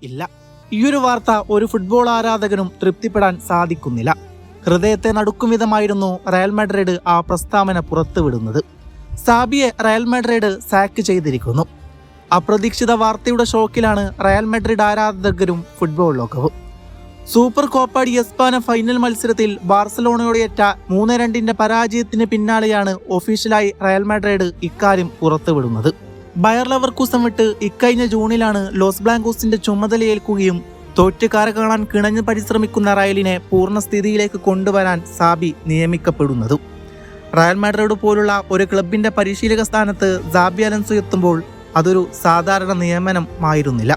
ഇല്ല. ഈയൊരു വാർത്ത ഒരു ഫുട്ബോൾ ആരാധകനും തൃപ്തിപ്പെടാൻ സാധിക്കുന്നില്ല. ഹൃദയത്തെ നടുക്കും വിധമായിരുന്നു റയൽ മാഡ്രിഡ് ആ പ്രസ്താവന പുറത്തുവിടുന്നത്. സാബിയെ റയൽ മാഡ്രിഡ് സാക്ക് ചെയ്തിരിക്കുന്നു. അപ്രതീക്ഷിത വാർത്തയുടെ ഷോക്കിലാണ് റയൽ മാഡ്രിഡ് ആരാധകരും ഫുട്ബോൾ ലോകവും. Super Copa D España final മത്സരത്തിൽ ബാർസലോണയോടേറ്റ 3-2 പരാജയത്തിന് പിന്നാലെയാണ് ഒഫീഷ്യലായി റയൽ മാഡ്രിഡ് ഇക്കാര്യം പുറത്തുവിടുന്നത്. ബയർ ലെവർകൂസൻ വിട്ട് ഇക്കഴിഞ്ഞ ജൂണിലാണ് ലോസ് ബ്ലാങ്കോസിന്റെ ചുമതലയേൽക്കുകയും തോറ്റ് കര കാണാൻ കിണഞ്ഞു പരിശ്രമിക്കുന്ന റയലിനെ പൂർണ്ണസ്ഥിതിയിലേക്ക് കൊണ്ടുവരാൻ സാബി നിയമിക്കപ്പെടുന്നതും. റയൽ മാഡ്രിഡ് പോലുള്ള ഒരു ക്ലബിന്റെ പരിശീലക സ്ഥാനത്ത് സാബി അലൻസോ എത്തുമ്പോൾ അതൊരു സാധാരണ നിയമനമായിരുന്നില്ല.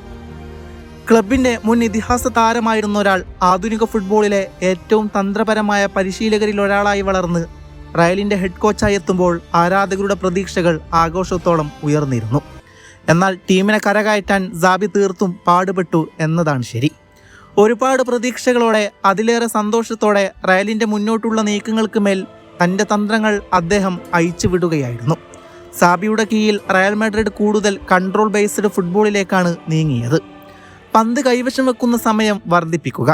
ക്ലബിന്റെ മുൻ ഇതിഹാസ താരമായിരുന്ന ഒരാൾ ആധുനിക ഫുട്ബോളിലെ ഏറ്റവും തന്ത്രപരമായ പരിശീലകരിൽ ഒരാളായി വളർന്ന് റയലിന്റെ ഹെഡ് കോച്ചായി എത്തുമ്പോൾ ആരാധകരുടെ പ്രതീക്ഷകൾ ആഘോഷത്തോളം ഉയർന്നിരുന്നു. എന്നാൽ ടീമിനെ കരകയറ്റാൻ സാബി തീർത്തും പാടുപെട്ടു എന്നതാണ് ശരി. ഒരുപാട് പ്രതീക്ഷകളോടെ അതിലേറെ സന്തോഷത്തോടെ റയലിന്റെ മുന്നോട്ടുള്ള നീക്കങ്ങൾക്ക് മേൽ തന്റെ തന്ത്രങ്ങൾ അദ്ദേഹം അയച്ചുവിടുകയായിരുന്നു. സാബിയുടെ കീഴിൽ റയൽ മാഡ്രിഡ് കൂടുതൽ കൺട്രോൾ ബേസ്ഡ് ഫുട്ബോളിലേക്കാണ് നീങ്ങിയത്. പന്ത് കൈവശം വെക്കുന്ന സമയം വർദ്ധിപ്പിക്കുക,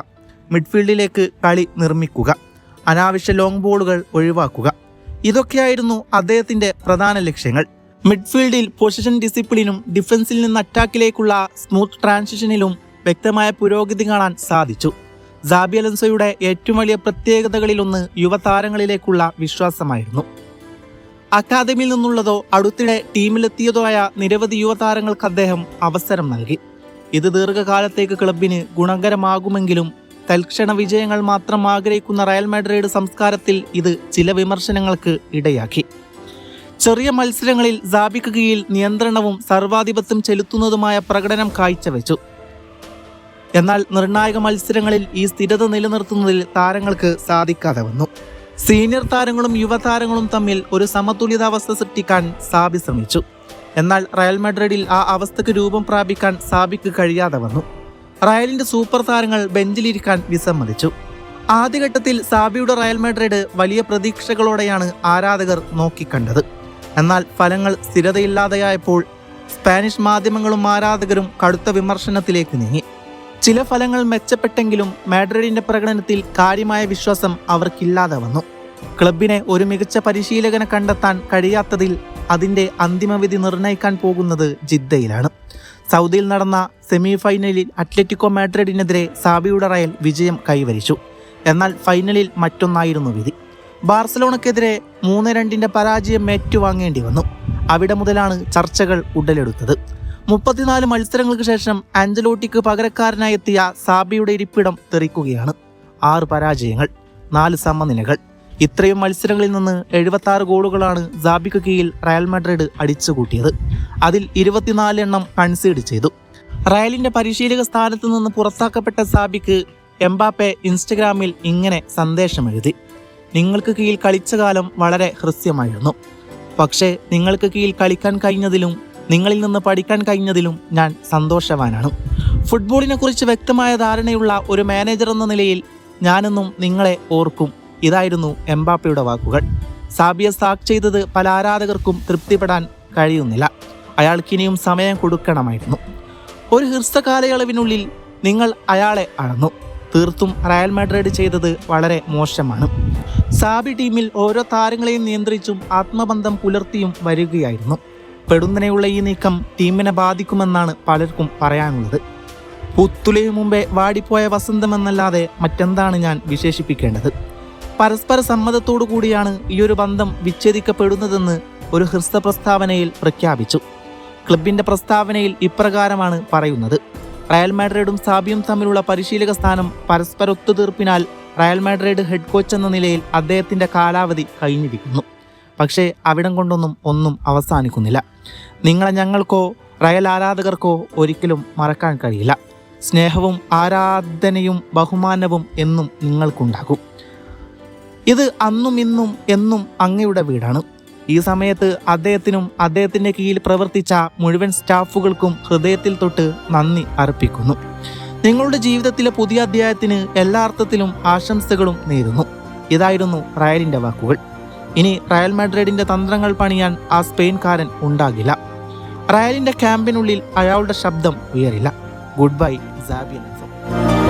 മിഡ്ഫീൽഡിലേക്ക് കളി നിർമ്മിക്കുക, അനാവശ്യ ലോങ് ബോളുകൾ ഒഴിവാക്കുക, ഇതൊക്കെയായിരുന്നു അദ്ദേഹത്തിന്റെ പ്രധാന ലക്ഷ്യങ്ങൾ. മിഡ്ഫീൽഡിൽ പൊസിഷൻ ഡിസിപ്ലിനും ഡിഫൻസിൽ നിന്ന് അറ്റാക്കിലേക്കുള്ള സ്മൂത്ത് ട്രാൻസിഷനിലും വ്യക്തമായ പുരോഗതി കാണാൻ സാധിച്ചു. സാബി അലൻസോയുടെ ഏറ്റവും വലിയ പ്രത്യേകതകളിലൊന്ന് യുവതാരങ്ങളിലേക്കുള്ള വിശ്വാസമായിരുന്നു. അക്കാദമിയിൽ നിന്നുള്ളതോ അടുത്തിടെ ടീമിലെത്തിയതോ ആയ നിരവധി യുവതാരങ്ങൾക്ക് അദ്ദേഹം അവസരം നൽകി. ഇത് ദീർഘകാലത്തേക്ക് ക്ലബിന് ഗുണകരമാകുമെങ്കിലും തൽക്ഷണ വിജയങ്ങൾ മാത്രം ആഗ്രഹിക്കുന്ന റയൽ മാഡ്രിഡ് സംസ്കാരത്തിൽ ഇത് ചില വിമർശനങ്ങൾക്ക് ഇടയാക്കി. ചെറിയ മത്സരങ്ങളിൽ സാബിക്ക് കീഴിൽ നിയന്ത്രണവും സർവാധിപത്യം ചെലുത്തുന്നതുമായ പ്രകടനം കാഴ്ചവെച്ചു. എന്നാൽ നിർണായക മത്സരങ്ങളിൽ ഈ സ്ഥിരത നിലനിർത്തുന്നതിൽ താരങ്ങൾക്ക് സാധിക്കാതെ വന്നു. സീനിയർ താരങ്ങളും യുവതാരങ്ങളും തമ്മിൽ ഒരു സമതുലിതാവസ്ഥ സൃഷ്ടിക്കാൻ സാബി ശ്രമിച്ചു. എന്നാൽ റയൽ മാഡ്രിഡിൽ ആ അവസ്ഥയ്ക്ക് രൂപം പ്രാപിക്കാൻ സാബിക്ക് കഴിയാതെ വന്നു. റയലിന്റെ സൂപ്പർ താരങ്ങൾ ബെഞ്ചിലിരിക്കാൻ വിസമ്മതിച്ചു. ആദ്യഘട്ടത്തിൽ സാബിയുടെ റയൽ മാഡ്രിഡ് വലിയ പ്രതീക്ഷകളോടെയാണ് ആരാധകർ നോക്കിക്കണ്ടത്. എന്നാൽ ഫലങ്ങൾ സ്ഥിരതയില്ലാതെയായപ്പോൾ സ്പാനിഷ് മാധ്യമങ്ങളും ആരാധകരും കടുത്ത വിമർശനത്തിലേക്ക് നീങ്ങി. ചില ഫലങ്ങൾ മെച്ചപ്പെട്ടെങ്കിലും മാഡ്രിഡിന്റെ പ്രകടനത്തിൽ കാര്യമായ വിശ്വാസം അവർക്കില്ലാതെ വന്നു. ക്ലബിനെ ഒരു മികച്ച പരിശീലകനെ കണ്ടെത്താൻ കഴിയാത്തതിൽ അതിന്റെ അന്തിമവിധി നിർണ്ണയിക്കാൻ പോകുന്നത് ജിദ്ദയിലാണ്. സൗദിയിൽ നടന്ന സെമി ഫൈനലിൽ അത്ലറ്റിക്കോ മാഡ്രിഡിനെതിരെ സാബിയുടെ റയൽ വിജയം കൈവരിച്ചു. എന്നാൽ ഫൈനലിൽ മറ്റൊന്നായിരുന്നു വിധി. ബാർസലോണക്കെതിരെ 3-2 പരാജയം ഏറ്റുവാങ്ങേണ്ടി വന്നു. അവിടെ മുതലാണ് ചർച്ചകൾ ഉടലെടുത്തത്. 34 മത്സരങ്ങൾക്ക് ശേഷം ആഞ്ചലോട്ടിക്ക് പകരക്കാരനായി എത്തിയ സാബിയുടെ ഇരിപ്പിടം തെറിക്കുകയാണ്. 6 പരാജയങ്ങൾ, 4 സമനിലകൾ. ഇത്രയും മത്സരങ്ങളിൽ നിന്ന് 76 ഗോളുകളാണ് സാബിക്ക് കീഴിൽ റയൽ മാഡ്രിഡ് അടിച്ചുകൂട്ടിയത്. അതിൽ 24 എണ്ണം കൺസീഡ് ചെയ്തു. റയലിന്റെ പരിശീലക സ്ഥാനത്ത് നിന്ന് പുറത്താക്കപ്പെട്ട സാബിക്ക് എംബാപ്പെ ഇൻസ്റ്റഗ്രാമിൽ ഇങ്ങനെ സന്ദേശം എഴുതി: നിങ്ങൾക്ക് കീഴിൽ കളിച്ച കാലം വളരെ ഹ്രസ്യമായിരുന്നു. പക്ഷേ നിങ്ങൾക്ക് കീഴിൽ കളിക്കാൻ കഴിഞ്ഞതിലും നിങ്ങളിൽ നിന്ന് പഠിക്കാൻ കഴിഞ്ഞതിലും ഞാൻ സന്തോഷവാനാണ്. ഫുട്ബോളിനെ കുറിച്ച് വ്യക്തമായ ധാരണയുള്ള ഒരു മാനേജർ എന്ന നിലയിൽ ഞാനെന്നും നിങ്ങളെ ഓർക്കും. ഇതായിരുന്നു എംബാപ്പയുടെ വാക്കുകൾ. സാബിയെ സാക്ക് ചെയ്തത് പല ആരാധകർക്കും തൃപ്തിപ്പെടാൻ കഴിയുന്നില്ല. അയാൾക്കിനിയും സമയം കൊടുക്കണമായിരുന്നു. ഒരു ഹ്രസ്വ കാലയളവിനുള്ളിൽ നിങ്ങൾ അയാളെ അളന്നു. തീർത്തും റയൽ മാഡ്രിഡ് ചെയ്തത് വളരെ മോശമാണ്. സാബി ടീമിൽ ഓരോ താരങ്ങളെയും നിയന്ത്രിച്ചും ആത്മബന്ധം പുലർത്തിയും വരികയായിരുന്നു. പെടുന്നതിനെയുള്ള ഈ നീക്കം ടീമിനെ ബാധിക്കുമെന്നാണ് പലർക്കും പറയാനുള്ളത്. പുത്തുലയും മുമ്പേ വാടിപ്പോയ വസന്തമെന്നല്ലാതെ മറ്റെന്താണ് ഞാൻ വിശേഷിപ്പിക്കേണ്ടത്? പരസ്പര സമ്മതത്തോടു കൂടിയാണ് ഈയൊരു ബന്ധം വിച്ഛേദിക്കപ്പെടുന്നതെന്ന് ഒരു ഹ്രസ്വ പ്രസ്താവനയിൽ പ്രഖ്യാപിച്ചു. ക്ലബിന്റെ പ്രസ്താവനയിൽ ഇപ്രകാരമാണ് പറയുന്നത്: റയൽ മാഡ്രിഡും സാബിയും തമ്മിലുള്ള പരിശീലക സ്ഥാനം പരസ്പര ഒത്തുതീർപ്പിനാൽ റയൽ മാഡ്രിഡ് ഹെഡ് കോച്ച് എന്ന നിലയിൽ അദ്ദേഹത്തിന്റെ കാലാവധി കഴിഞ്ഞിരിക്കുന്നു. പക്ഷേ അവിടം കൊണ്ടൊന്നും ഒന്നും അവസാനിക്കുന്നില്ല. നിങ്ങളെ ഞങ്ങൾക്കോ റയൽ ആരാധകർക്കോ ഒരിക്കലും മറക്കാൻ കഴിയില്ല. സ്നേഹവും ആരാധനയും ബഹുമാനവും എന്നും നിങ്ങൾക്കുണ്ടാകും. ഇത് അന്നും ഇന്നും എന്നും അങ്ങയുടെ വീടാണ്. ഈ സമയത്ത് അദ്ദേഹത്തിനും അദ്ദേഹത്തിൻ്റെ കീഴിൽ പ്രവർത്തിച്ച മുഴുവൻ സ്റ്റാഫുകൾക്കും ഹൃദയത്തിൽ തൊട്ട് നന്ദി അർപ്പിക്കുന്നു. നിങ്ങളുടെ ജീവിതത്തിലെ പുതിയ അധ്യായത്തിന് എല്ലാ അർത്ഥത്തിലും ആശംസകളും നേരുന്നു. ഇതായിരുന്നു റയലിൻ്റെ വാക്കുകൾ. ഇനി റയൽ മാഡ്രിഡിന്റെ തന്ത്രങ്ങൾ പണിയാൻ ആ സ്പെയിൻകാരൻ ഉണ്ടാകില്ല. റയലിന്റെ ക്യാമ്പിനുള്ളിൽ അയാളുടെ ശബ്ദം ഉയരില്ല. ഗുഡ് ബൈ സാബിയൻ എഫ്.